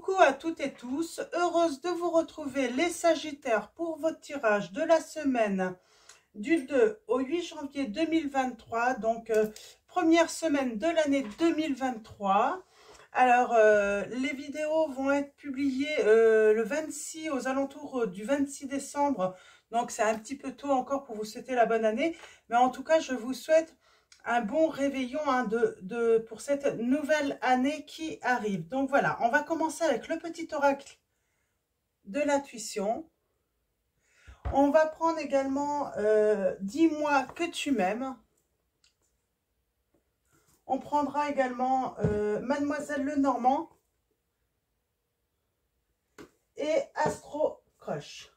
Coucou à toutes et tous, heureuse de vous retrouver les Sagittaires pour votre tirage de la semaine du 2 au 8 janvier 2023, donc première semaine de l'année 2023. Alors, les vidéos vont être publiées le 26, aux alentours du 26 décembre, donc c'est un petit peu tôt encore pour vous souhaiter la bonne année, mais en tout cas, je vous souhaite un bon réveillon hein, pour cette nouvelle année qui arrive. Donc voilà, on va commencer avec le petit oracle de l'intuition. On va prendre également Dis-moi que tu m'aimes. On prendra également Mademoiselle Lenormand et Astro Crush.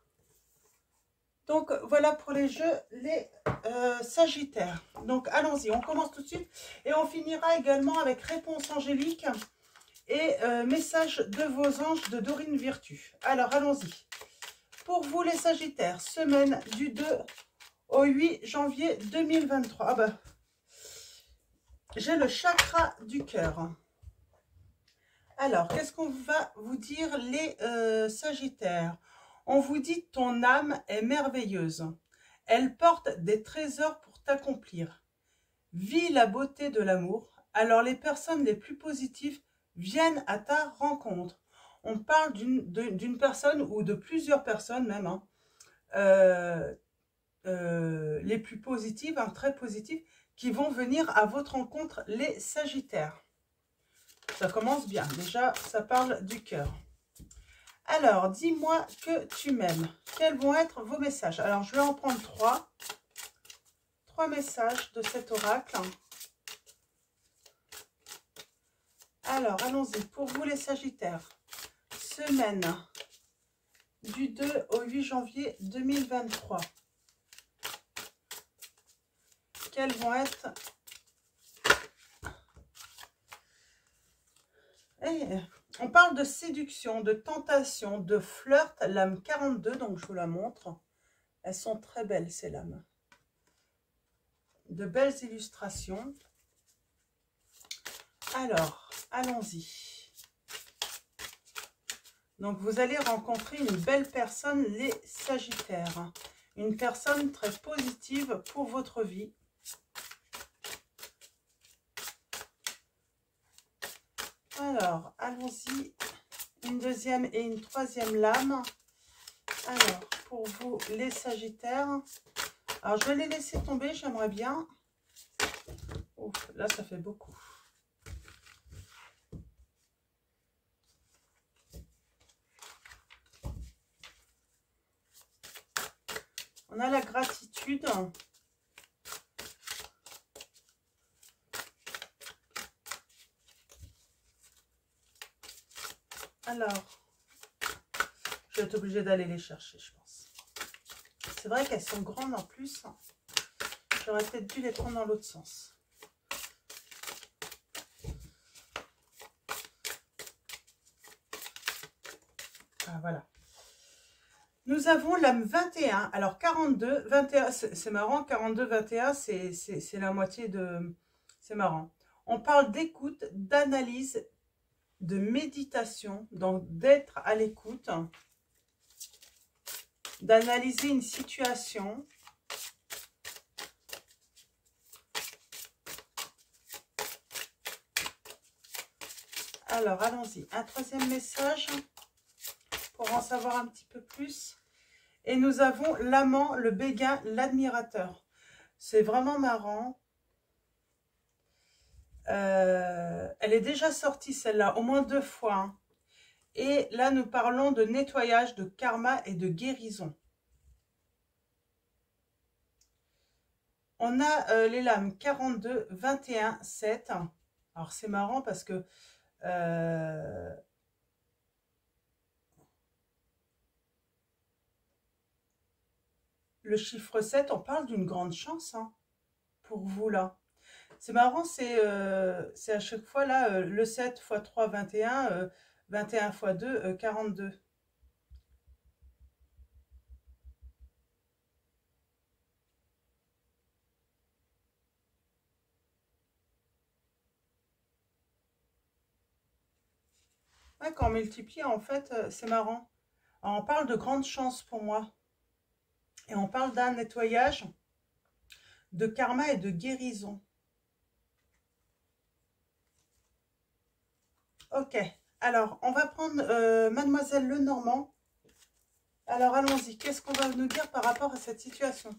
Donc voilà pour les jeux, les Sagittaires. Donc allons-y, on commence tout de suite. Et on finira également avec Réponse angélique et Message de vos anges de Dorine Virtue. Alors allons-y. Pour vous les Sagittaires, semaine du 2 au 8 janvier 2023. Ah bah, j'ai le chakra du cœur. Alors, qu'est-ce qu'on va vous dire les Sagittaires? On vous dit ton âme est merveilleuse. Elle porte des trésors pour t'accomplir. Vis la beauté de l'amour. Alors les personnes les plus positives viennent à ta rencontre. On parle d'une personne ou de plusieurs personnes même, hein, les plus positives, hein, très positives, qui vont venir à votre rencontre, les Sagittaires. Ça commence bien. Déjà, ça parle du cœur. Alors, dis-moi que tu m'aimes. Quels vont être vos messages? Alors, je vais en prendre trois. Trois messages de cet oracle. Alors, allons-y. Pour vous, les Sagittaires, semaine du 2 au 8 janvier 2023. Quels vont être... on parle de séduction, de tentation, de flirt, lame 42, donc je vous la montre. Elles sont très belles, ces lames. De belles illustrations. Alors, allons-y. Donc, vous allez rencontrer une belle personne, les Sagittaires. Une personne très positive pour votre vie. Alors, allons-y. Une deuxième et une troisième lame. Alors, pour vous, les Sagittaires. Alors, je vais les laisser tomber, j'aimerais bien. Ouf, là, ça fait beaucoup. On a la gratitude. Alors, je vais être obligée d'aller les chercher, je pense. C'est vrai qu'elles sont grandes en plus. J'aurais peut-être dû les prendre dans l'autre sens. Ah, voilà. Nous avons l'âme 21. Alors, 42, 21, c'est marrant. 42, 21, c'est la moitié de... C'est marrant. On parle d'écoute, d'analyse, de méditation, donc d'être à l'écoute, d'analyser une situation. Alors, allons-y. Un troisième message pour en savoir un petit peu plus. Et nous avons l'amant, le béguin, l'admirateur. C'est vraiment marrant. Elle est déjà sortie celle-là, au moins 2 fois. Hein. Et là, nous parlons de nettoyage, de karma et de guérison. On a les lames 42, 21, 7. Alors, c'est marrant parce que... le chiffre 7, on parle d'une grande chance hein, pour vous là. C'est marrant, c'est à chaque fois là, le 7 x 3, 21, 21 x 2, 42. Oui, vrai qu'en multiplie, en fait, c'est marrant. Alors, on parle de grande chance pour moi. Et on parle d'un nettoyage, de karma et de guérison. Ok. Alors, on va prendre Mademoiselle Lenormand. Alors, allons-y. Qu'est-ce qu'on va nous dire par rapport à cette situation?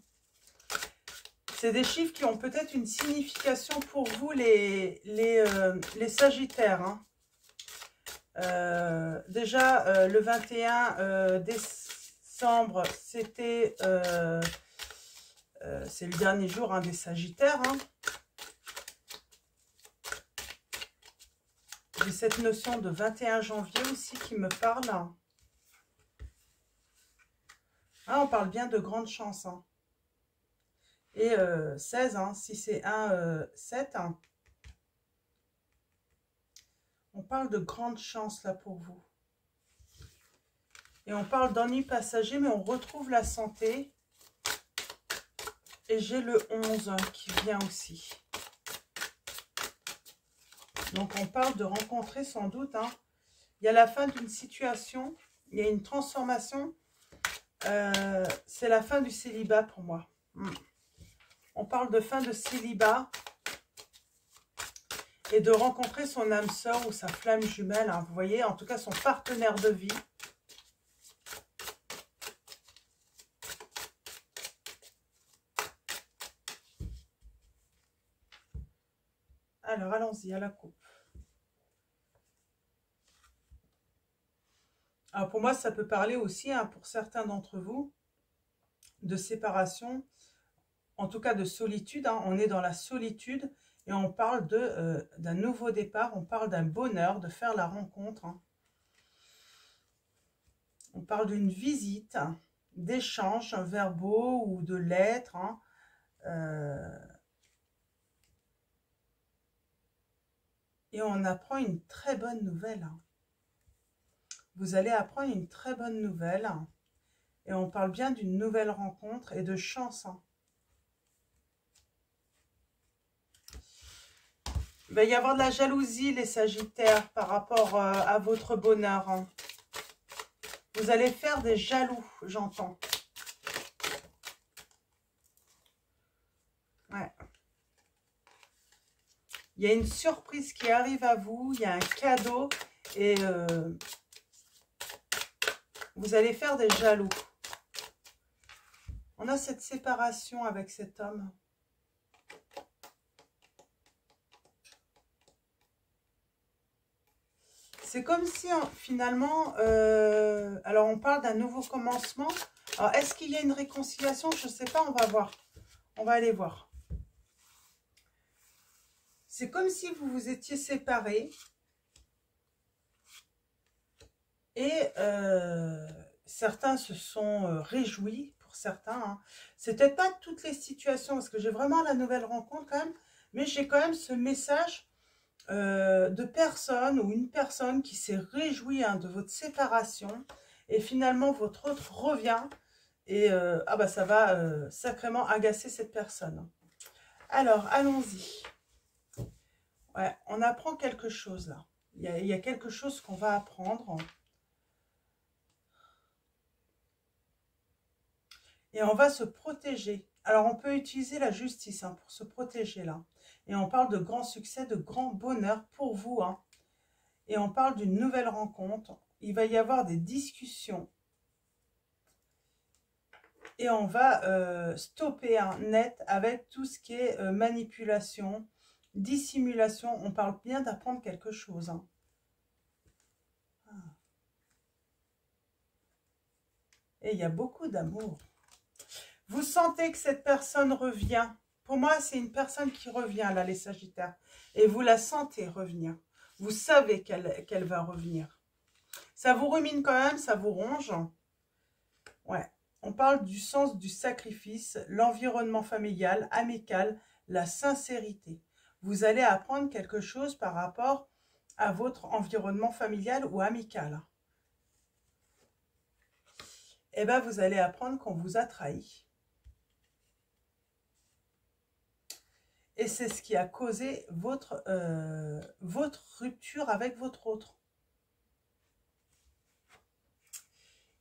C'est des chiffres qui ont peut-être une signification pour vous, les Sagittaires. Hein. Déjà, le 21 décembre, c'était... c'est le dernier jour hein, des Sagittaires. Hein. J'ai cette notion de 21 janvier aussi qui me parle. Hein, on parle bien de grande chance. Hein. Et 16, hein, si c'est 1, 7, hein, on parle de grande chance là pour vous. Et on parle d'ennui passager, mais on retrouve la santé. Et j'ai le 11 qui vient aussi. Donc on parle de rencontrer sans doute. Hein, il y a la fin d'une situation, il y a une transformation. C'est la fin du célibat pour moi. On parle de fin de célibat et de rencontrer son âme sœur ou sa flamme jumelle. Hein, vous voyez, en tout cas son partenaire de vie. Alors, allons-y à la coupe. Alors, pour moi, ça peut parler aussi, hein, pour certains d'entre vous, de séparation, en tout cas de solitude. Hein. On est dans la solitude et on parle d'un nouveau départ, on parle d'un bonheur, de faire la rencontre. Hein. On parle d'une visite, hein, d'échanges verbaux ou de lettres. Hein. Et on apprend une très bonne nouvelle. Hein. Vous allez apprendre une très bonne nouvelle. Hein. Et on parle bien d'une nouvelle rencontre et de chance. Hein. Il va y avoir de la jalousie, les Sagittaires, par rapport à votre bonheur. Hein. Vous allez faire des jaloux, j'entends. Ouais. Il y a une surprise qui arrive à vous, il y a un cadeau et vous allez faire des jaloux. On a cette séparation avec cet homme. C'est comme si, finalement, alors on parle d'un nouveau commencement. Alors, est-ce qu'il y a une réconciliation? Je ne sais pas, on va voir. On va aller voir. C'est comme si vous vous étiez séparés. Et certains se sont réjouis, pour certains. Hein. C'est peut-être pas toutes les situations, parce que j'ai vraiment la nouvelle rencontre quand même. Mais j'ai quand même ce message de personne ou une personne qui s'est réjouie hein, de votre séparation et finalement votre autre revient et ah bah ça va sacrément agacer cette personne. Alors allons-y. Ouais, on apprend quelque chose là. Il y a quelque chose qu'on va apprendre. Et on va se protéger. Alors on peut utiliser la justice hein, pour se protéger là. Et on parle de grand succès, de grand bonheur pour vous. Hein. Et on parle d'une nouvelle rencontre. Il va y avoir des discussions. Et on va stopper un net avec tout ce qui est manipulation, dissimulation. On parle bien d'apprendre quelque chose. Hein. Et il y a beaucoup d'amour. Vous sentez que cette personne revient. Pour moi, c'est une personne qui revient, là, les Sagittaires. Et vous la sentez revenir. Vous savez qu'elle va revenir. Ça vous rumine quand même, ça vous ronge. Ouais. On parle du sens du sacrifice, l'environnement familial, amical, la sincérité. Vous allez apprendre quelque chose par rapport à votre environnement familial ou amical. Eh bien, vous allez apprendre qu'on vous a trahi. Et c'est ce qui a causé votre rupture avec votre autre.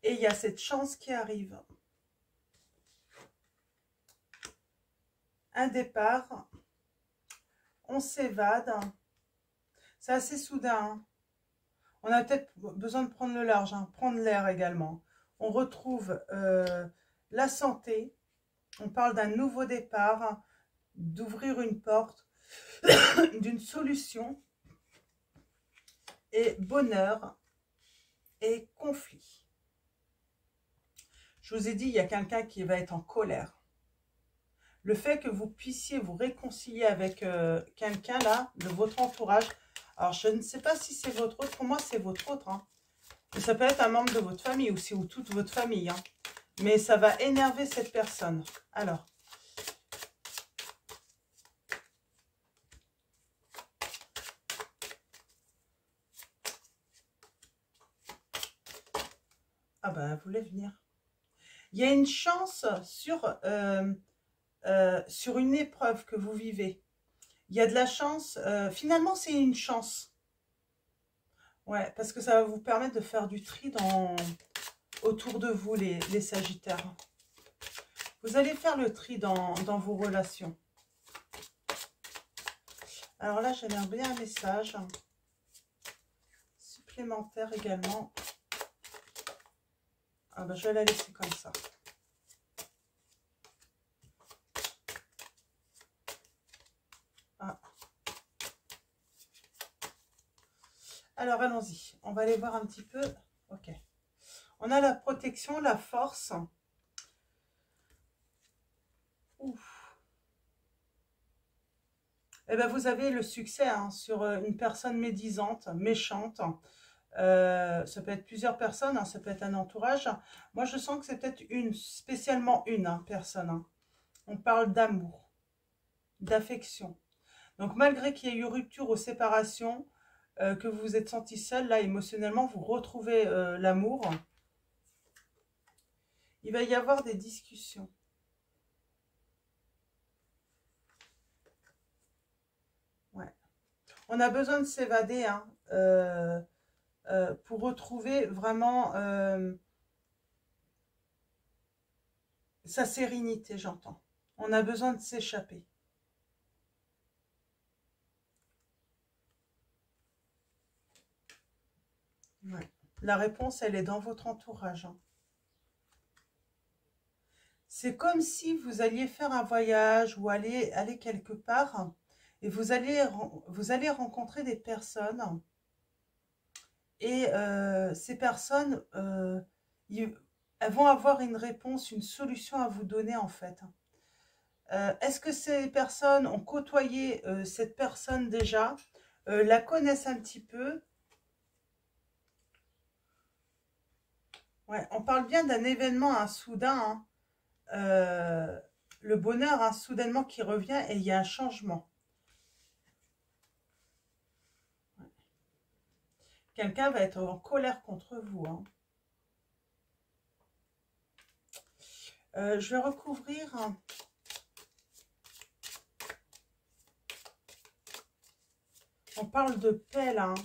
Et il y a cette chance qui arrive. Un départ. On s'évade. C'est assez soudain. Hein. On a peut-être besoin de prendre le large, hein, prendre l'air également. On retrouve la santé. On parle d'un nouveau départ, d'ouvrir une porte, d'une solution. Et bonheur et conflit. Je vous ai dit, il y a quelqu'un qui va être en colère. Le fait que vous puissiez vous réconcilier avec quelqu'un là, de votre entourage. Alors, je ne sais pas si c'est votre autre. Pour moi, c'est votre autre. Hein. Et ça peut être un membre de votre famille aussi, ou toute votre famille. Hein. Mais ça va énerver cette personne. Alors. Ah ben, elle voulait venir. Il y a une chance sur une épreuve que vous vivez. Il y a de la chance. Finalement, c'est une chance. Ouais, parce que ça va vous permettre de faire du tri autour de vous, les Sagittaires. Vous allez faire le tri dans vos relations. Alors là, j'aimerais bien un message supplémentaire également. Ah ben, je vais la laisser comme ça. Ah. Alors, allons-y. On va aller voir un petit peu. Ok. On a la protection, la force. Ouf. Eh bien, vous avez le succès hein, sur une personne médisante, méchante. Ça peut être plusieurs personnes, hein, ça peut être un entourage. Moi, je sens que c'est peut-être spécialement une hein, personne. Hein. On parle d'amour, d'affection. Donc, malgré qu'il y ait eu rupture ou séparation, que vous vous êtes senti seul, là, émotionnellement, vous retrouvez l'amour. Il va y avoir des discussions. Ouais. On a besoin de s'évader, hein, pour retrouver vraiment sa sérénité, j'entends. On a besoin de s'échapper. Ouais. La réponse, elle est dans votre entourage. Hein. C'est comme si vous alliez faire un voyage ou aller quelque part et vous allez rencontrer des personnes. Et ces personnes, elles vont avoir une réponse, une solution à vous donner en fait. Est-ce que ces personnes ont côtoyé cette personne déjà, la connaissent un petit peu? Ouais, on parle bien d'un événement hein, soudain, hein, le bonheur hein, soudainement qui revient et il y a un changement. Ouais. Quelqu'un va être en colère contre vous. Hein. Je vais recouvrir... Hein, on parle de paix là. Hein.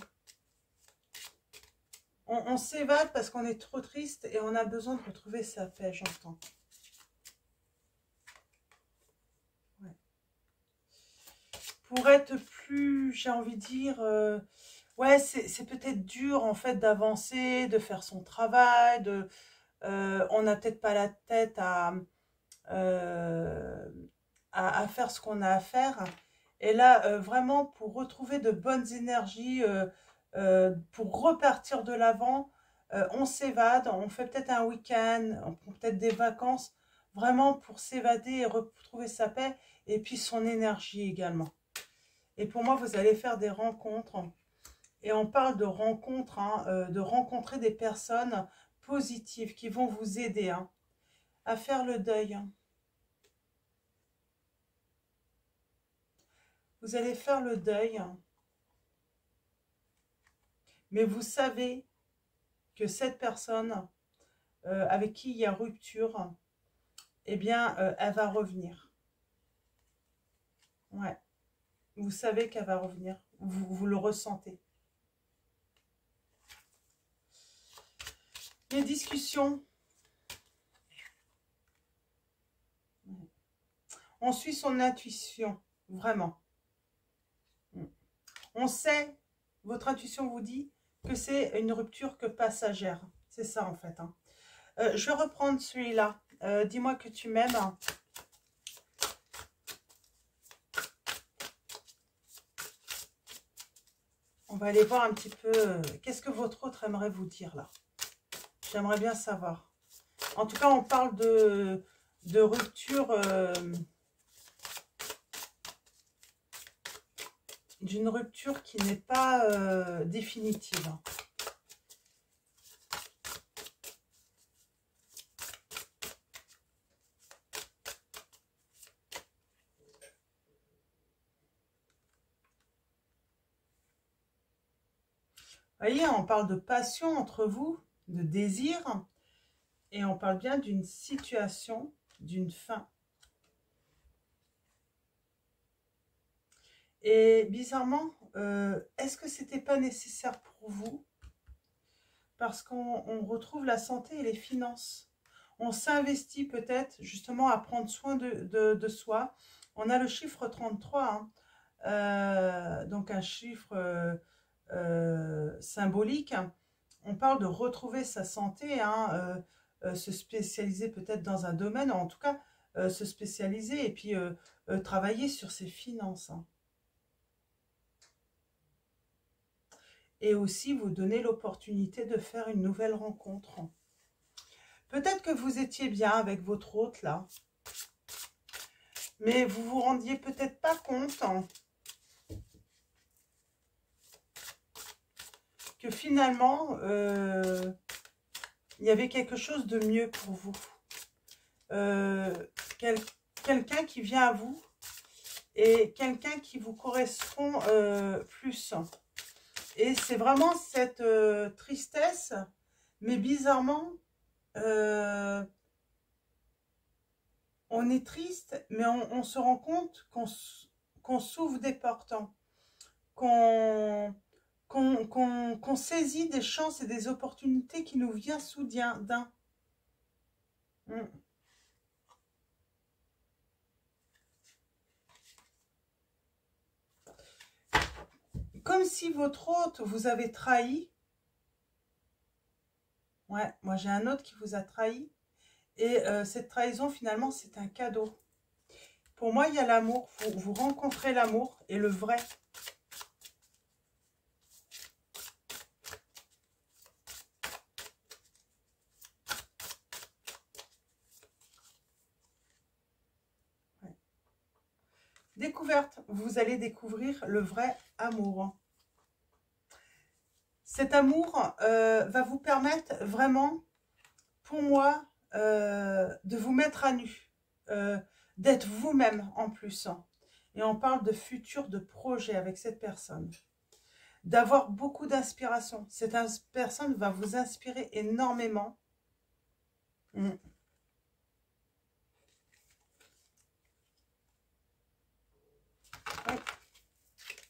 On s'évade parce qu'on est trop triste et on a besoin de retrouver sa paix, j'entends. Ouais. Pour être plus, j'ai envie de dire, ouais, c'est peut-être dur en fait d'avancer, de faire son travail, on n'a peut-être pas la tête à faire ce qu'on a à faire. Et là, vraiment, pour retrouver de bonnes énergies, pour repartir de l'avant, on s'évade, on fait peut-être un week-end, on prend peut-être des vacances, vraiment pour s'évader et retrouver sa paix, et puis son énergie également. Et pour moi, vous allez faire des rencontres, et on parle de rencontres, hein, de rencontrer des personnes positives qui vont vous aider hein, à faire le deuil. Vous allez faire le deuil, mais vous savez que cette personne avec qui il y a rupture, eh bien, elle va revenir. Ouais. Vous savez qu'elle va revenir. Vous le ressentez. les discussions. On suit son intuition, vraiment. On sait, votre intuition vous dit que c'est une rupture que passagère. C'est ça en fait. Hein. Je vais reprendre celui-là. Dis-moi que tu m'aimes. On va aller voir un petit peu, qu'est-ce que votre autre aimerait vous dire là? J'aimerais bien savoir. En tout cas, on parle de rupture, d'une rupture qui n'est pas définitive. Vous voyez, on parle de passion entre vous, de désir, et on parle bien d'une situation, d'une fin. Et bizarrement, est-ce que c'était pas nécessaire pour vous? Parce qu'on retrouve la santé et les finances. On s'investit peut-être justement à prendre soin de soi. On a le chiffre 33, hein, donc un chiffre symbolique. On parle de retrouver sa santé, hein, se spécialiser peut-être dans un domaine, en tout cas se spécialiser et puis travailler sur ses finances. Hein. Et aussi vous donner l'opportunité de faire une nouvelle rencontre. Peut-être que vous étiez bien avec votre hôte là, mais vous vous rendiez peut-être pas compte hein, que finalement, il y avait quelque chose de mieux pour vous. Quelqu'un qui vient à vous et quelqu'un qui vous correspond plus. Et c'est vraiment cette tristesse, mais bizarrement, on est triste, mais on se rend compte qu'on s'ouvre des portes, qu'on saisit des chances et des opportunités qui nous viennent soudain d'un. Comme si votre hôte vous avait trahi. Ouais, moi j'ai un autre qui vous a trahi. Et cette trahison, finalement, c'est un cadeau. Pour moi, il y a l'amour. Vous rencontrez l'amour et le vrai. Ouais. Découverte. Vous allez découvrir le vrai amour. Cet amour va vous permettre vraiment, pour moi, de vous mettre à nu, d'être vous-même en plus. Et on parle de futur, de projet avec cette personne. D'avoir beaucoup d'inspiration. Cette personne va vous inspirer énormément. Oui.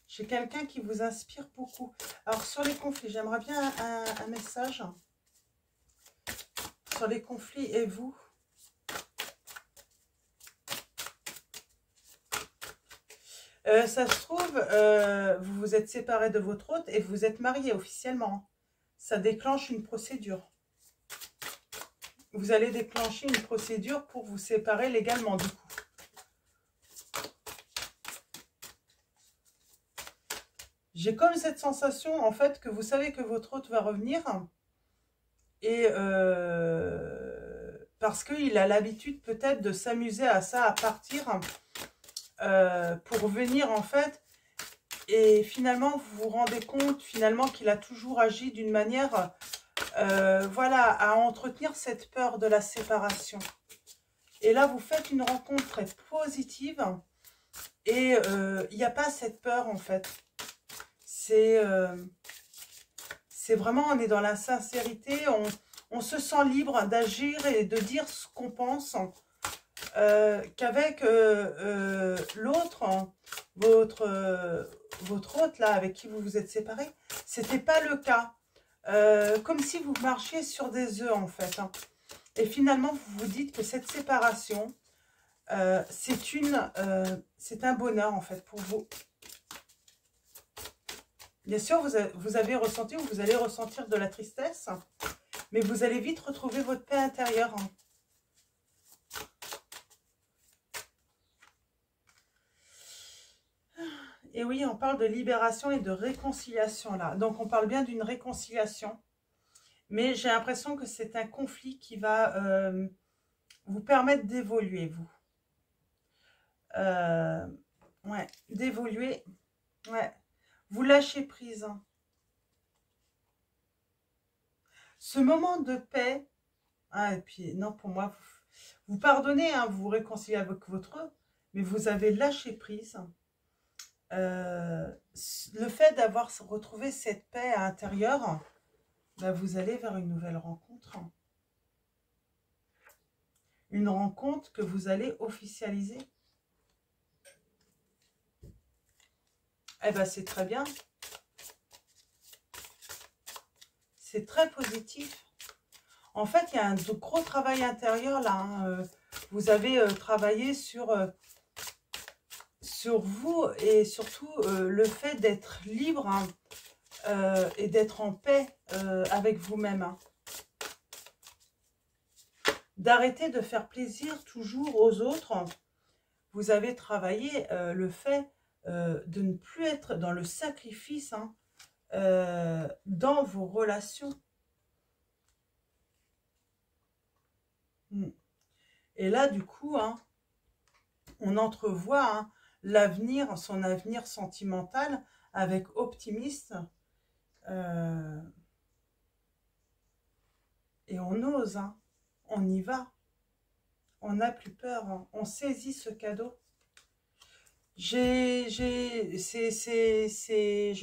J'ai quelqu'un qui vous inspire beaucoup. Alors, sur les conflits, j'aimerais bien un message. Sur les conflits et vous. Ça se trouve, vous vous êtes séparés de votre hôte et vous êtes mariés officiellement. Ça déclenche une procédure. Vous allez déclencher une procédure pour vous séparer légalement du coup. J'ai comme cette sensation en fait que vous savez que votre hôte va revenir et parce qu'il a l'habitude peut-être de s'amuser à ça, à partir pour venir en fait. Et finalement, vous vous rendez compte finalement qu'il a toujours agi d'une manière, voilà, à entretenir cette peur de la séparation. Et là, vous faites une rencontre très positive et il n'y a pas cette peur en fait. C'est vraiment, on est dans la sincérité, on se sent libre d'agir et de dire ce qu'on pense, qu'avec l'autre, votre hôte là, avec qui vous vous êtes séparés, c'était pas le cas. comme si vous marchiez sur des œufs en fait. Hein. Et finalement, vous vous dites que cette séparation, c'est un bonheur en fait pour vous. Bien sûr, vous avez ressenti ou vous allez ressentir de la tristesse, mais vous allez vite retrouver votre paix intérieure. Hein. Et oui, on parle de libération et de réconciliation là. Donc, on parle bien d'une réconciliation. Mais j'ai l'impression que c'est un conflit qui va vous permettre d'évoluer, vous. Ouais, d'évoluer. Ouais. Vous lâchez prise. Hein. Ce moment de paix. Ah, et puis, non, pour moi, vous pardonnez, hein, vous vous réconciliez avec votre eux, mais vous avez lâché prise. Le fait d'avoir retrouvé cette paix à l'intérieur, bah, vous allez vers une nouvelle rencontre. Une rencontre que vous allez officialiser. Eh bien, c'est très bien. C'est très positif. En fait, il y a un gros travail intérieur là. Hein. Vous avez travaillé sur vous et surtout le fait d'être libre hein, et d'être en paix avec vous-même. Hein. D'arrêter de faire plaisir toujours aux autres. Vous avez travaillé le fait de ne plus être dans le sacrifice hein, dans vos relations. Et là, du coup, hein, on entrevoit hein, l'avenir, son avenir sentimental avec optimisme. Et on ose, hein, on y va. On n'a plus peur, hein, on saisit ce cadeau. Je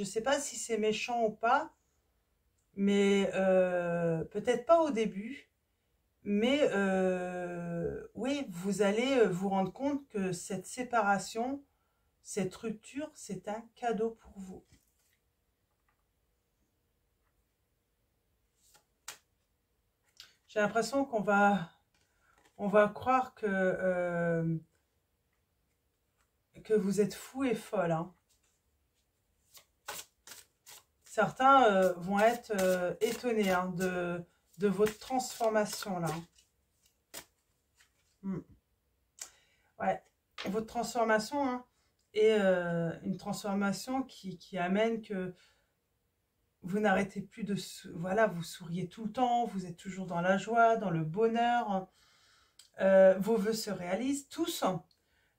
sais pas si c'est méchant ou pas, mais peut-être pas au début. Mais oui, vous allez vous rendre compte que cette séparation, cette rupture, c'est un cadeau pour vous. J'ai l'impression qu'on va croire que vous êtes fou et folle. Hein. Certains vont être étonnés hein, de votre transformation là. Ouais, votre transformation hein, est une transformation qui amène que vous n'arrêtez plus de... Voilà, vous souriez tout le temps, vous êtes toujours dans la joie, dans le bonheur. Vos vœux se réalisent tous.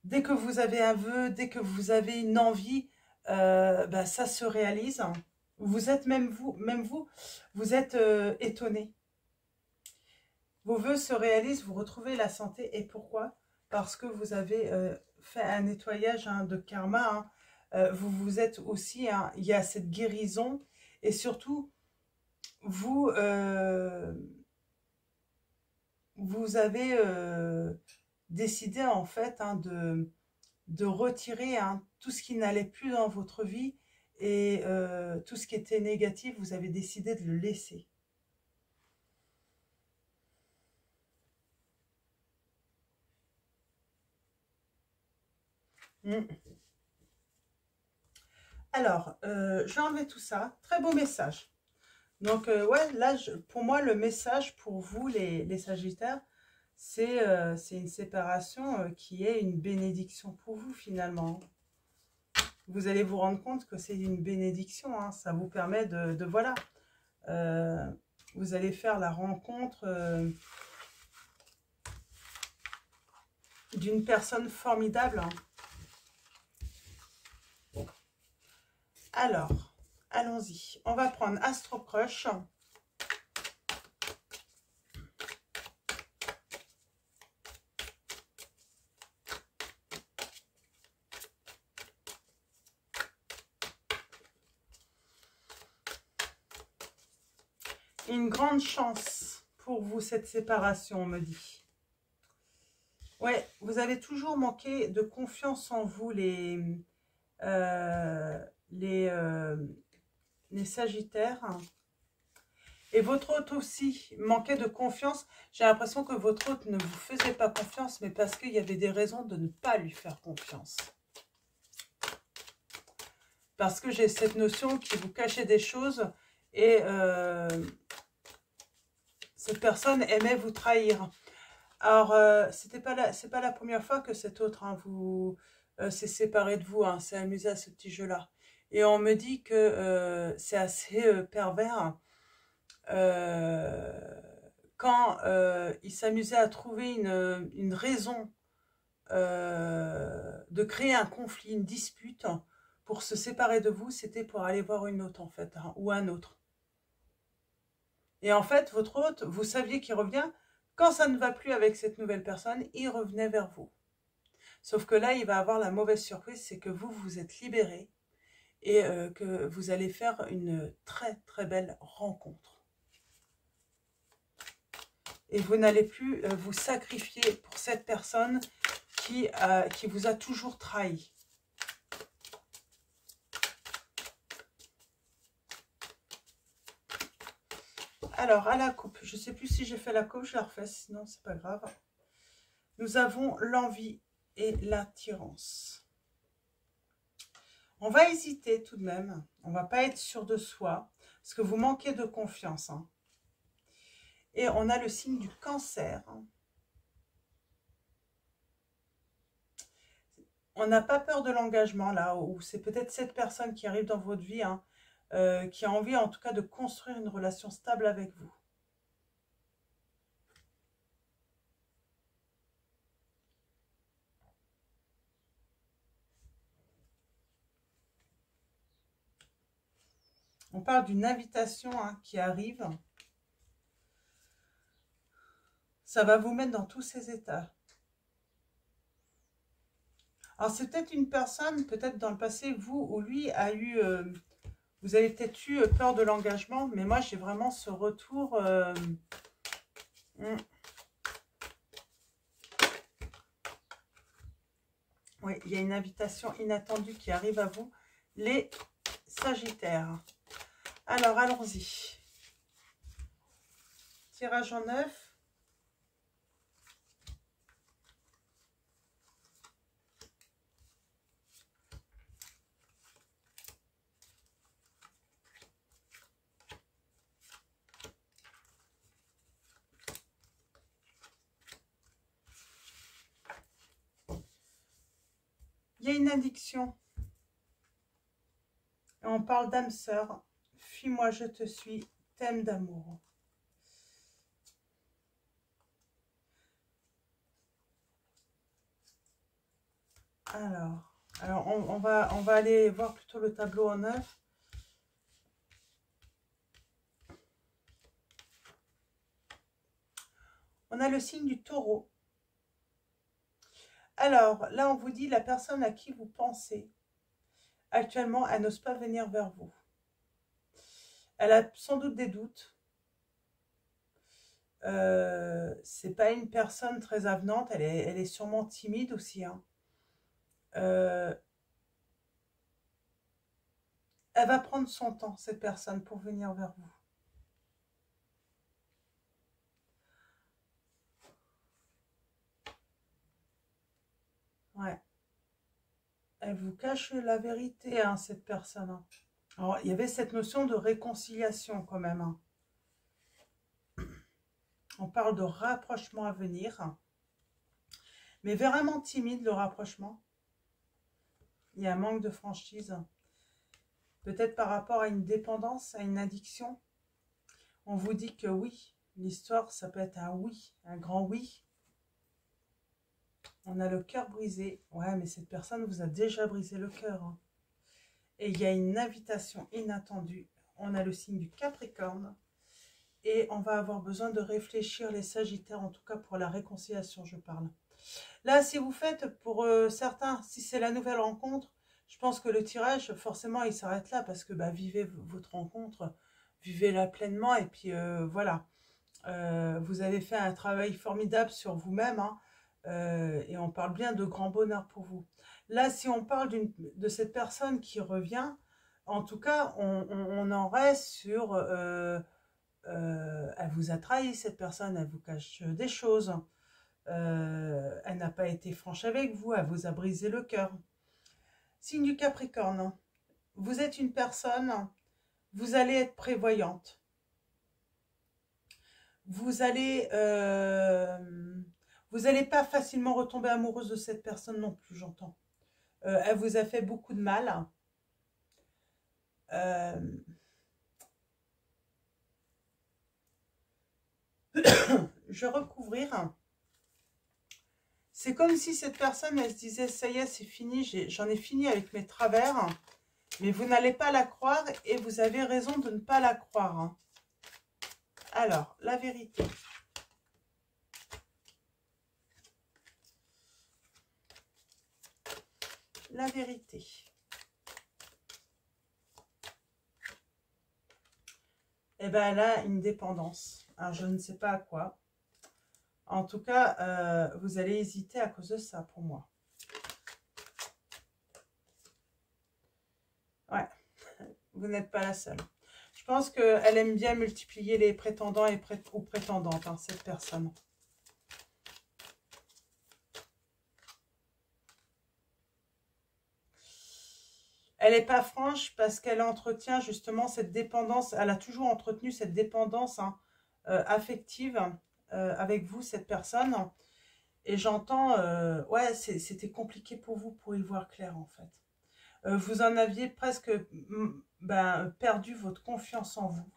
Dès que vous avez un vœu, dès que vous avez une envie, bah, ça se réalise. Vous êtes même vous êtes étonné. Vos vœux se réalisent, vous retrouvez la santé. Et pourquoi? Parce que vous avez fait un nettoyage hein, de karma. Hein. Vous êtes aussi, hein, il y a cette guérison. Et surtout, vous avez décidé en fait hein, de retirer hein, tout ce qui n'allait plus dans votre vie et tout ce qui était négatif, vous avez décidé de le laisser. Alors, je vais enlever tout ça. Très beau message. Donc, ouais, là, pour moi, le message pour vous, les Sagittaires, c'est une séparation qui est une bénédiction pour vous, finalement. Vous allez vous rendre compte que c'est une bénédiction. Hein, ça vous permet de voilà. Vous allez faire la rencontre d'une personne formidable. Hein. Alors, allons-y. On va prendre Astro Crush. Une grande chance pour vous, cette séparation, on me dit. Ouais, vous avez toujours manqué de confiance en vous, les Sagittaires. Et votre hôte aussi manquait de confiance. J'ai l'impression que votre hôte ne vous faisait pas confiance, mais parce qu'il y avait des raisons de ne pas lui faire confiance. Parce que j'ai cette notion qui vous cachait des choses et cette personne aimait vous trahir. Alors, c'est pas la première fois que cet autre s'est séparé de vous, s'est amusé à ce petit jeu-là. Et on me dit que c'est assez pervers quand il s'amusait à trouver une raison de créer un conflit, une dispute pour se séparer de vous, c'était pour aller voir une autre en fait, ou un autre. Et en fait, votre hôte, vous saviez qu'il revient. Quand ça ne va plus avec cette nouvelle personne, il revenait vers vous. Sauf que là, il va avoir la mauvaise surprise, c'est que vous vous êtes libéré et que vous allez faire une très très belle rencontre. Et vous n'allez plus vous sacrifier pour cette personne qui vous a toujours trahi. Alors, à la coupe, je ne sais plus si j'ai fait la coupe, je la refais, sinon c'est pas grave. Nous avons l'envie et l'attirance. On va hésiter tout de même, on ne va pas être sûr de soi, parce que vous manquez de confiance. Et on a le signe du Cancer. On n'a pas peur de l'engagement là, ou c'est peut-être cette personne qui arrive dans votre vie, qui a envie en tout cas de construire une relation stable avec vous. On parle d'une invitation qui arrive. Ça va vous mettre dans tous ces états. Alors c'est peut-être une personne, peut-être dans le passé, vous ou lui a eu... vous avez peut-être eu peur de l'engagement, mais moi j'ai vraiment ce retour... Oui, il y a une invitation inattendue qui arrive à vous, les Sagittaires. Alors, allons-y. Tirage en 9. Il y a une addiction. Et on parle d'âme sœur. Fuis-moi, je te suis, thème d'amour. Alors on va aller voir plutôt le tableau en 9. On a le signe du Taureau. Alors, là, on vous dit, la personne à qui vous pensez, actuellement, elle n'ose pas venir vers vous. Elle a sans doute des doutes. C'est pas une personne très avenante, elle est sûrement timide aussi. Elle va prendre son temps, cette personne, pour venir vers vous. Ouais. Elle vous cache la vérité, cette personne. Alors, il y avait cette notion de réconciliation quand même. On parle de rapprochement à venir. Mais vraiment timide, le rapprochement. Il y a un manque de franchise. Peut-être par rapport à une dépendance, à une addiction. On vous dit que oui, l'histoire, ça peut être un oui, un grand oui. On a le cœur brisé. Ouais, mais cette personne vous a déjà brisé le cœur. Et il y a une invitation inattendue. On a le signe du Capricorne. Et on va avoir besoin de réfléchir, les Sagittaires, en tout cas pour la réconciliation, je parle. Là, si vous faites, pour certains, si c'est la nouvelle rencontre, je pense que le tirage, forcément, il s'arrête là, parce que vivez votre rencontre, vivez-la pleinement, et puis voilà. Vous avez fait un travail formidable sur vous-même, et on parle bien de grand bonheur pour vous. Là, si on parle de cette personne qui revient, en tout cas, on en reste sur vous a trahi, cette personne, elle vous cache des choses. Elle n'a pas été franche avec vous, elle vous a brisé le cœur. Signe du Capricorne, vous êtes une personne, vous allez être prévoyante. Vous allez pas facilement retomber amoureuse de cette personne non plus, j'entends. Elle vous a fait beaucoup de mal. Je vais recouvrir. C'est comme si cette personne, elle se disait, ça y est, c'est fini, j'en ai fini avec mes travers. Mais vous n'allez pas la croire et vous avez raison de ne pas la croire. Hein. Alors, la vérité. La vérité. Eh bien, elle a une dépendance. Alors, je ne sais pas à quoi. En tout cas, vous allez hésiter à cause de ça, pour moi. Ouais, vous n'êtes pas la seule. Je pense qu'elle aime bien multiplier les prétendants et ou prétendantes, hein, cette personne. Elle n'est pas franche parce qu'elle entretient justement cette dépendance. Elle a toujours entretenu cette dépendance hein, affective avec vous, cette personne. Et j'entends, ouais, c'était compliqué pour vous pour y voir clair en fait. Vous en aviez presque perdu votre confiance en vous.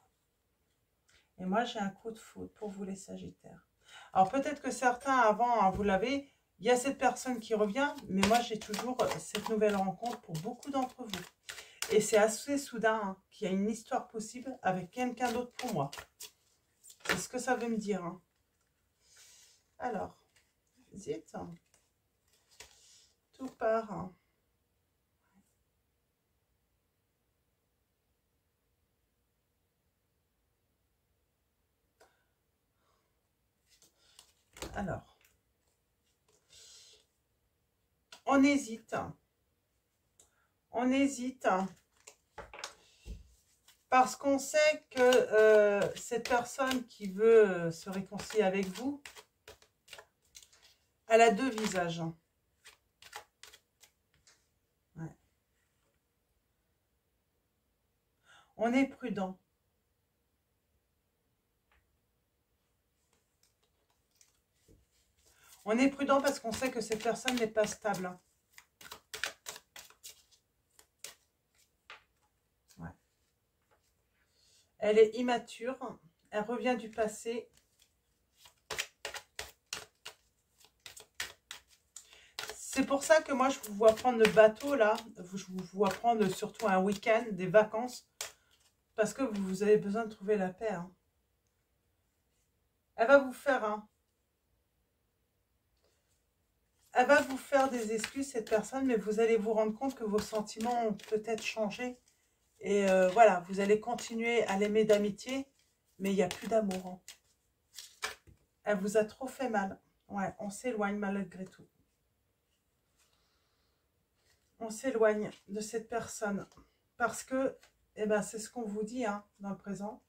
Et moi, j'ai un coup de foudre pour vous les Sagittaires. Alors peut-être que certains avant, hein, vous l'avez, il y a cette personne qui revient, mais moi, j'ai toujours cette nouvelle rencontre pour beaucoup d'entre vous. Et c'est assez soudain hein, qu'il y a une histoire possible avec quelqu'un d'autre pour moi. C'est ce que ça veut me dire. Hein. Alors, zut, tout part. Hein. Alors, on hésite. On hésite parce qu'on sait que cette personne qui veut se réconcilier avec vous, elle a deux visages. Ouais. On est prudent. On est prudent parce qu'on sait que cette personne n'est pas stable. Ouais. Elle est immature. Elle revient du passé. C'est pour ça que moi, je vous vois prendre le bateau, là. Je vous vois prendre surtout un week-end, des vacances. Parce que vous avez besoin de trouver la paix. Hein. Elle va vous faire... Hein, elle va vous faire des excuses, cette personne, mais vous allez vous rendre compte que vos sentiments ont peut-être changé. Et voilà, vous allez continuer à l'aimer d'amitié, mais il n'y a plus d'amour. Hein. Elle vous a trop fait mal. Ouais, on s'éloigne malgré tout. On s'éloigne de cette personne. Parce que, eh ben, c'est ce qu'on vous dit hein, dans le présent.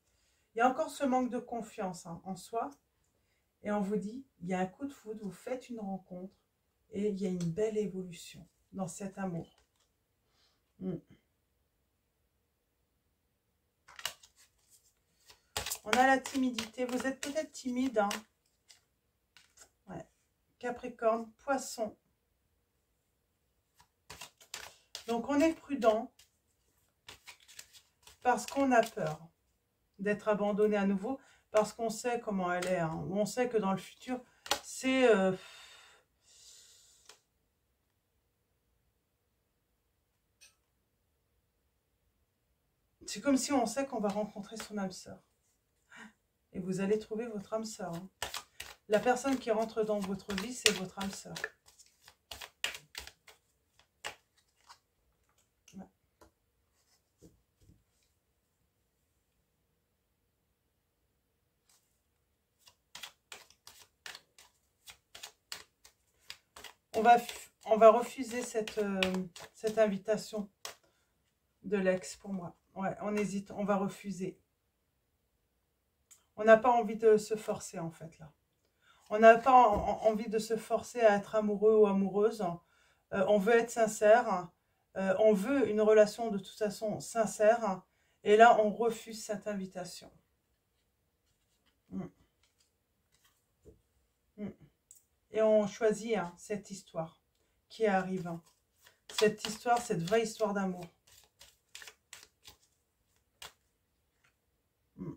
Il y a encore ce manque de confiance hein, en soi. Et on vous dit, il y a un coup de foudre, vous faites une rencontre. Et il y a une belle évolution dans cet amour. On a la timidité. Vous êtes peut-être timide. Hein. Ouais. Capricorne, Poisson. Donc on est prudent parce qu'on a peur d'être abandonné à nouveau. Parce qu'on sait comment elle est. Hein. On sait que dans le futur, c'est... c'est comme si on sait qu'on va rencontrer son âme sœur. Et vous allez trouver votre âme sœur. Hein. La personne qui rentre dans votre vie, c'est votre âme sœur. Ouais. On va refuser cette invitation de l'ex pour moi. Ouais, on hésite, on va refuser. On n'a pas envie de se forcer, en fait, là. On n'a pas envie de se forcer à être amoureux ou amoureuse. On veut être sincère. On veut une relation de toute façon sincère. Et là, on refuse cette invitation. Mm. Mm. Et on choisit hein, cette histoire qui arrive. Hein. Cette histoire, cette vraie histoire d'amour. Mm.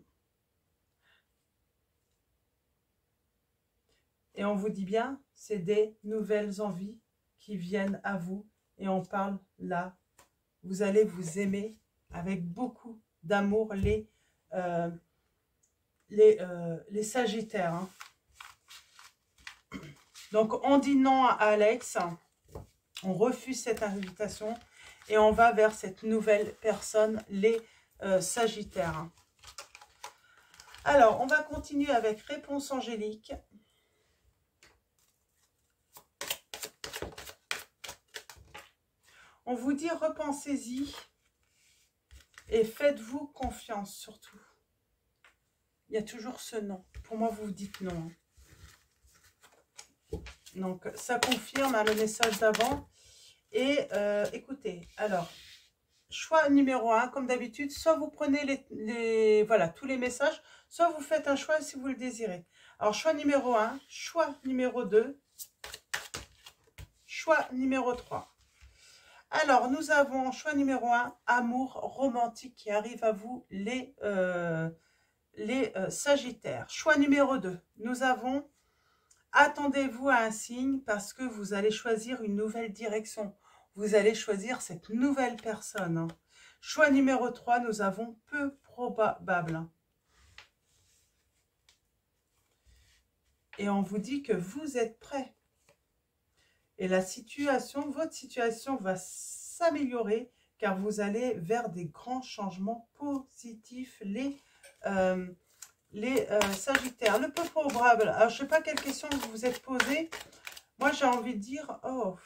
Et on vous dit bien, c'est des nouvelles envies qui viennent à vous. Et on parle là, vous allez vous aimer avec beaucoup d'amour les Sagittaires. Hein. Donc, on dit non à Alex. On refuse cette invitation. Et on va vers cette nouvelle personne, les Sagittaires. Alors, on va continuer avec réponse angélique. On vous dit repensez-y et faites-vous confiance surtout. Il y a toujours ce non. Pour moi, vous vous dites non. Donc, ça confirme hein, le message d'avant. Et écoutez, alors, choix numéro 1, comme d'habitude, soit vous prenez voilà, tous les messages, soit vous faites un choix si vous le désirez. Alors, choix numéro 1, choix numéro 2, choix numéro 3. Alors, nous avons choix numéro 1, amour romantique qui arrive à vous, les Sagittaires. Choix numéro 2, nous avons attendez-vous à un signe parce que vous allez choisir une nouvelle direction. Vous allez choisir cette nouvelle personne. Hein. Choix numéro 3, nous avons peu probable. Et on vous dit que vous êtes prêt. Et la situation, votre situation va s'améliorer car vous allez vers des grands changements positifs. Les Sagittaires, le peu probable. Alors, je ne sais pas quelle question vous vous êtes posée. Moi, j'ai envie de dire, oh,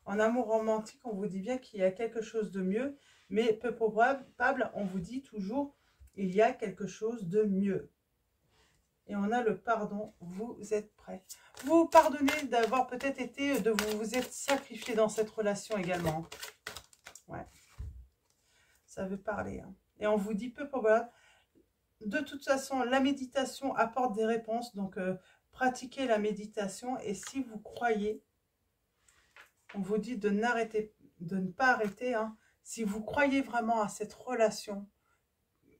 en amour romantique, on vous dit bien qu'il y a quelque chose de mieux. Mais peu probable, on vous dit toujours, il y a quelque chose de mieux. Et on a le pardon, vous êtes prêts. Vous pardonnez d'avoir peut-être été, de vous être sacrifié dans cette relation également. Ouais. Ça veut parler. Hein. Et on vous dit peu probable. De toute façon, la méditation apporte des réponses. Donc, pratiquez la méditation. Et si vous croyez, on vous dit de ne pas arrêter. Hein. Si vous croyez vraiment à cette relation,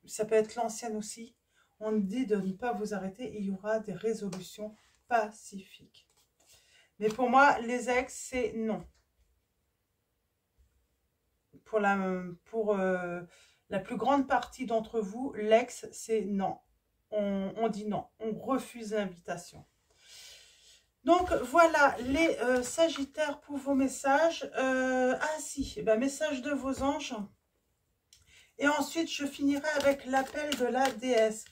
ça peut être l'ancienne aussi, on dit de ne pas vous arrêter et il y aura des résolutions pacifiques. Mais pour moi, les ex, c'est non. Pour la plus grande partie d'entre vous, l'ex, c'est non. On dit non. On refuse l'invitation. Donc, voilà les Sagittaires pour vos messages. Ah si, eh ben, message de vos anges. Et ensuite, je finirai avec l'appel de la déesse.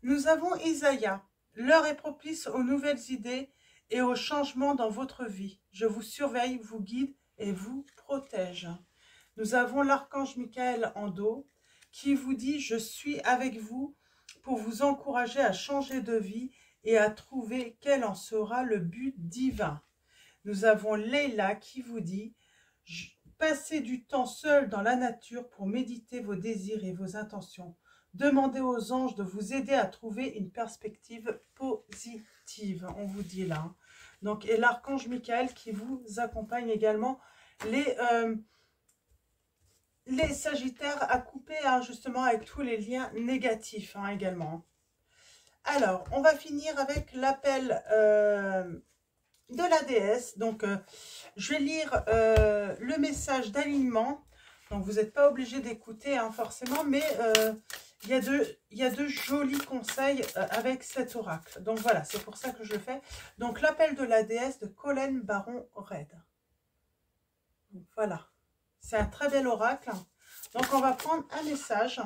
Nous avons Isaïa. L'heure est propice aux nouvelles idées et aux changements dans votre vie. Je vous surveille, vous guide et vous protège. Nous avons l'archange Michael en dos qui vous dit « Je suis avec vous pour vous encourager à changer de vie et à trouver quel en sera le but divin. » Nous avons Leila qui vous dit « Passez du temps seul dans la nature pour méditer vos désirs et vos intentions. Demandez aux anges de vous aider à trouver une perspective positive. » On vous dit là. Donc, et l'archange Michael qui vous accompagne également. Les Sagittaires à couper hein, justement avec tous les liens négatifs hein, également. Alors, on va finir avec l'appel de la déesse. Donc, je vais lire le message d'alignement. Donc, vous n'êtes pas obligé d'écouter hein, forcément, mais il y a de jolis conseils avec cet oracle. Donc, voilà, c'est pour ça que je le fais. Donc, l'appel de la déesse de Colleen Baron Red. Donc, voilà. C'est un très bel oracle. Donc, on va prendre un message.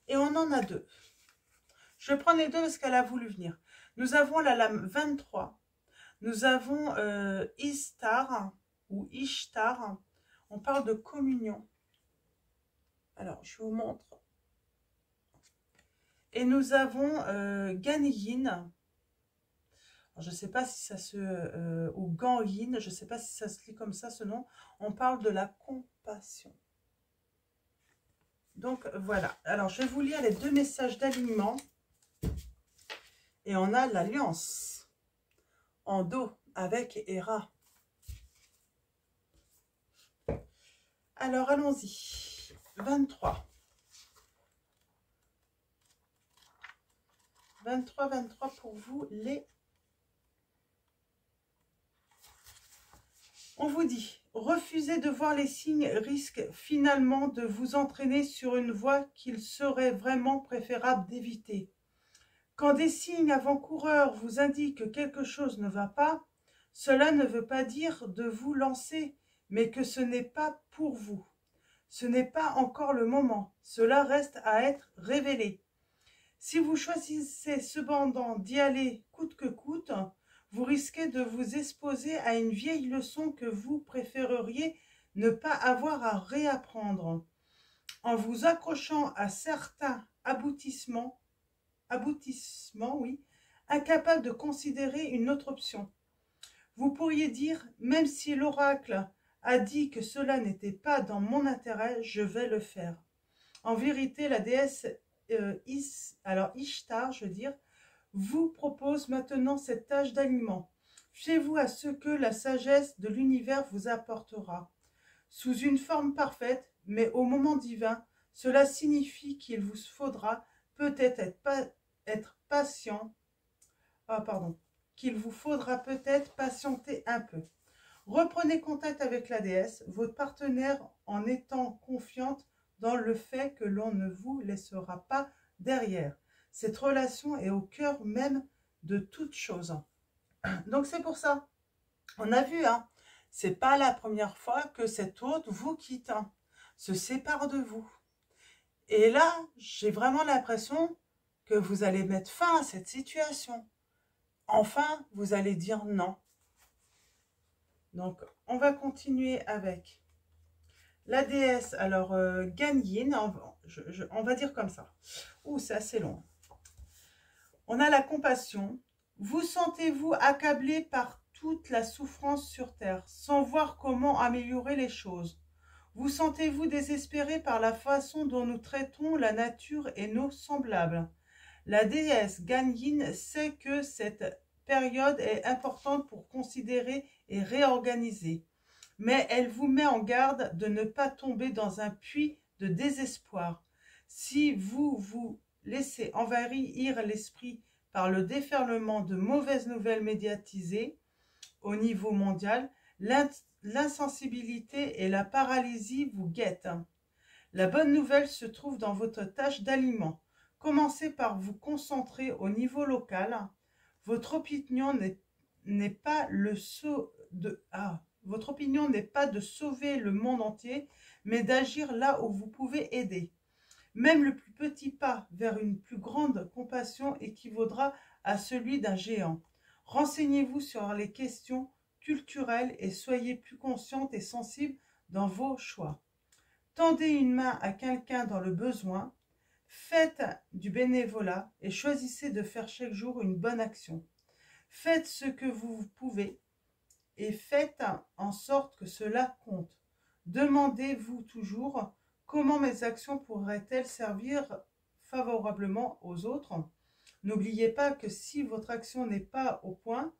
Et on en a deux. Je prends les deux parce qu'elle a voulu venir. Nous avons la lame 23. Nous avons Ishtar ou Ishtar. On parle de communion. Alors, je vous montre. Et nous avons Ganyin. Je ne sais pas si ça se... ou Ganyin, je ne sais pas si ça se lit comme ça, ce nom. On parle de la compassion. Donc, voilà. Alors, je vais vous lire les deux messages d'alignement. Et on a l'alliance en dos avec Hera. Alors, allons-y. 23. 23 pour vous, les... On vous dit, refuser de voir les signes risque finalement de vous entraîner sur une voie qu'il serait vraiment préférable d'éviter. Quand des signes avant-coureurs vous indiquent que quelque chose ne va pas, cela ne veut pas dire de vous lancer, mais que ce n'est pas pour vous. Ce n'est pas encore le moment, cela reste à être révélé. Si vous choisissez cependant d'y aller coûte que coûte, vous risquez de vous exposer à une vieille leçon que vous préféreriez ne pas avoir à réapprendre. En vous accrochant à certains aboutissements, oui, incapable de considérer une autre option. Vous pourriez dire, même si l'oracle a dit que cela n'était pas dans mon intérêt, je vais le faire. En vérité, la déesse Ishtar, je veux dire, vous propose maintenant cette tâche d'aliment. Fiez-vous à ce que la sagesse de l'univers vous apportera. Sous une forme parfaite, mais au moment divin, cela signifie qu'il vous faudra peut-être être patient. Qu'il vous faudra peut-être patienter un peu. Reprenez contact avec la déesse, votre partenaire, en étant confiante dans le fait que l'on ne vous laissera pas derrière. Cette relation est au cœur même de toute chose. Donc c'est pour ça. On a vu, hein, c'est pas la première fois que cet autre vous quitte, hein, se sépare de vous. Et là, j'ai vraiment l'impression que vous allez mettre fin à cette situation. Enfin, vous allez dire non. Donc, on va continuer avec la déesse. Alors, Ganyin, on va dire comme ça. Ouh, c'est assez long. On a la compassion. Vous sentez-vous accablé par toute la souffrance sur Terre, sans voir comment améliorer les choses. Vous sentez-vous désespéré par la façon dont nous traitons la nature et nos semblables. La déesse Ganyin sait que cette période est importante pour considérer et réorganiser, mais elle vous met en garde de ne pas tomber dans un puits de désespoir. Si vous vous laissez envahir l'esprit par le déferlement de mauvaises nouvelles médiatisées au niveau mondial, l'insensibilité et la paralysie vous guettent. La bonne nouvelle se trouve dans votre tâche d'aliment. Commencez par vous concentrer au niveau local. Votre opinion n'est pas de sauver le monde entier, mais d'agir là où vous pouvez aider. Même le plus petit pas vers une plus grande compassion équivaudra à celui d'un géant. Renseignez-vous sur les questions culturelles et soyez plus consciente et sensible dans vos choix. Tendez une main à quelqu'un dans le besoin, faites du bénévolat et choisissez de faire chaque jour une bonne action. Faites ce que vous pouvez et faites en sorte que cela compte. Demandez-vous toujours comment mes actions pourraient-elles servir favorablement aux autres. N'oubliez pas que si votre action n'est pas au point,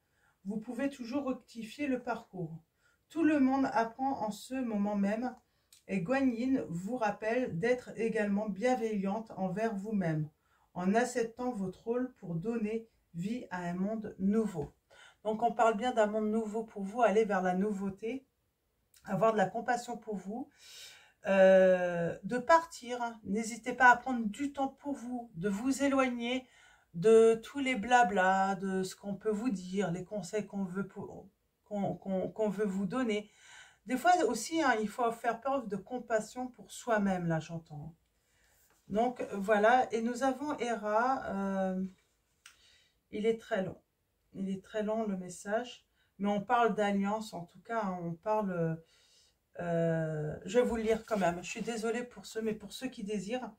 vous pouvez toujours rectifier le parcours. Tout le monde apprend en ce moment même. Et Guanyin vous rappelle d'être également bienveillante envers vous-même, en acceptant votre rôle pour donner vie à un monde nouveau. Donc on parle bien d'un monde nouveau pour vous, aller vers la nouveauté, avoir de la compassion pour vous, de partir. N'hésitez pas à prendre du temps pour vous, de vous éloigner de tous les blablas, de ce qu'on peut vous dire, les conseils qu'on veut vous donner. Des fois aussi, hein, il faut faire preuve de compassion pour soi-même, là j'entends. Donc voilà, et nous avons Hera, il est très long. Il est très long le message, mais on parle d'alliance, en tout cas, hein, on parle Je vais vous le lire quand même. Je suis désolée pour ceux, mais pour ceux qui désirent,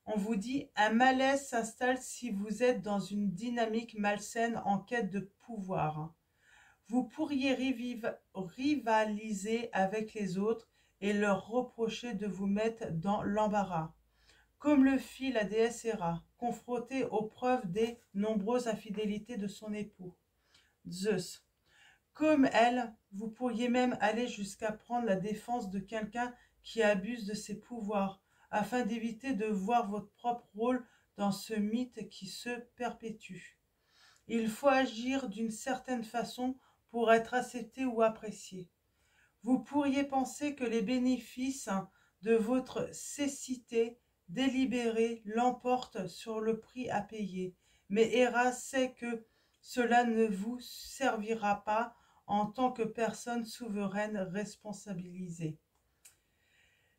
on vous dit: un malaise s'installe si vous êtes dans une dynamique malsaine en quête de pouvoir. Vous pourriez rivaliser avec les autres et leur reprocher de vous mettre dans l'embarras, comme le fit la déesse Héra, confrontée aux preuves des nombreuses infidélités de son époux, Zeus. Comme elle, vous pourriez même aller jusqu'à prendre la défense de quelqu'un qui abuse de ses pouvoirs, afin d'éviter de voir votre propre rôle dans ce mythe qui se perpétue. Il faut agir d'une certaine façon pour être accepté ou apprécié. Vous pourriez penser que les bénéfices de votre cécité délibérée l'emportent sur le prix à payer, mais Héra sait que cela ne vous servira pas en tant que personne souveraine responsabilisée.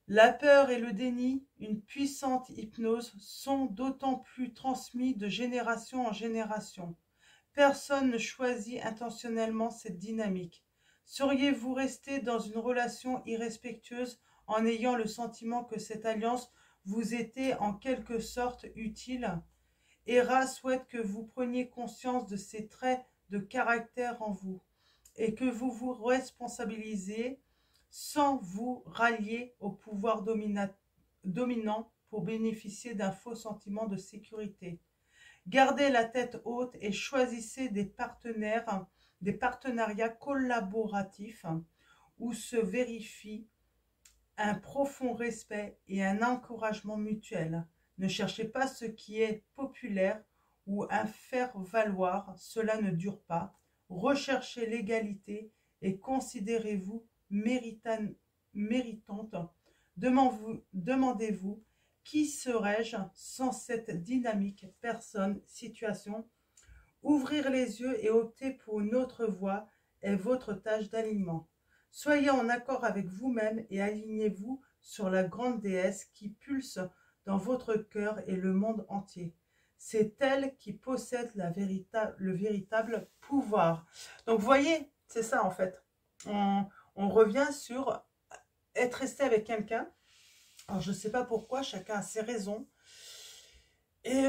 La peur et le déni, une puissante hypnose, sont d'autant plus transmis de génération en génération. Personne ne choisit intentionnellement cette dynamique. Seriez-vous resté dans une relation irrespectueuse en ayant le sentiment que cette alliance vous était en quelque sorte utile? Héra souhaite que vous preniez conscience de ces traits de caractère en vous et que vous vous responsabilisez sans vous rallier au pouvoir dominant pour bénéficier d'un faux sentiment de sécurité. Gardez la tête haute et choisissez des partenariats collaboratifs où se vérifie un profond respect et un encouragement mutuel. Ne cherchez pas ce qui est populaire ou un faire-valoir, cela ne dure pas. Recherchez l'égalité et considérez-vous méritante. Demandez-vous: qui serais-je sans cette dynamique, personne, situation? Ouvrir les yeux et opter pour une autre voie est votre tâche d'alignement. Soyez en accord avec vous-même et alignez-vous sur la grande déesse qui pulse dans votre cœur et le monde entier. C'est elle qui possède le véritable pouvoir. Donc, vous voyez, c'est ça en fait. On revient sur être resté avec quelqu'un. Alors, je ne sais pas pourquoi, chacun a ses raisons. Et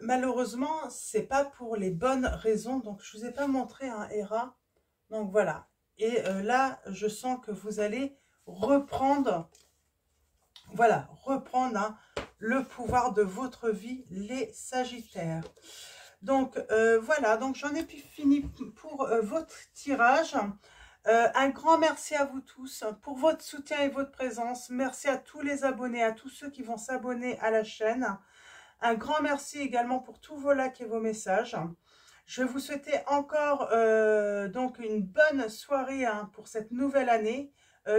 malheureusement, c'est pas pour les bonnes raisons. Donc, je ne vous ai pas montré un Héra. Donc, voilà. Et là, je sens que vous allez reprendre, voilà, reprendre le pouvoir de votre vie, les Sagittaires. Donc, voilà. Donc, j'en ai fini pour votre tirage. Un grand merci à vous tous pour votre soutien et votre présence. Merci à tous les abonnés, à tous ceux qui vont s'abonner à la chaîne. Un grand merci également pour tous vos likes et vos messages. Je vais vous souhaiter encore donc une bonne soirée pour cette nouvelle année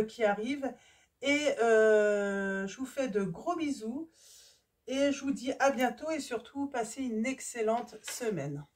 qui arrive. Et je vous fais de gros bisous. Et je vous dis à bientôt et surtout, passez une excellente semaine.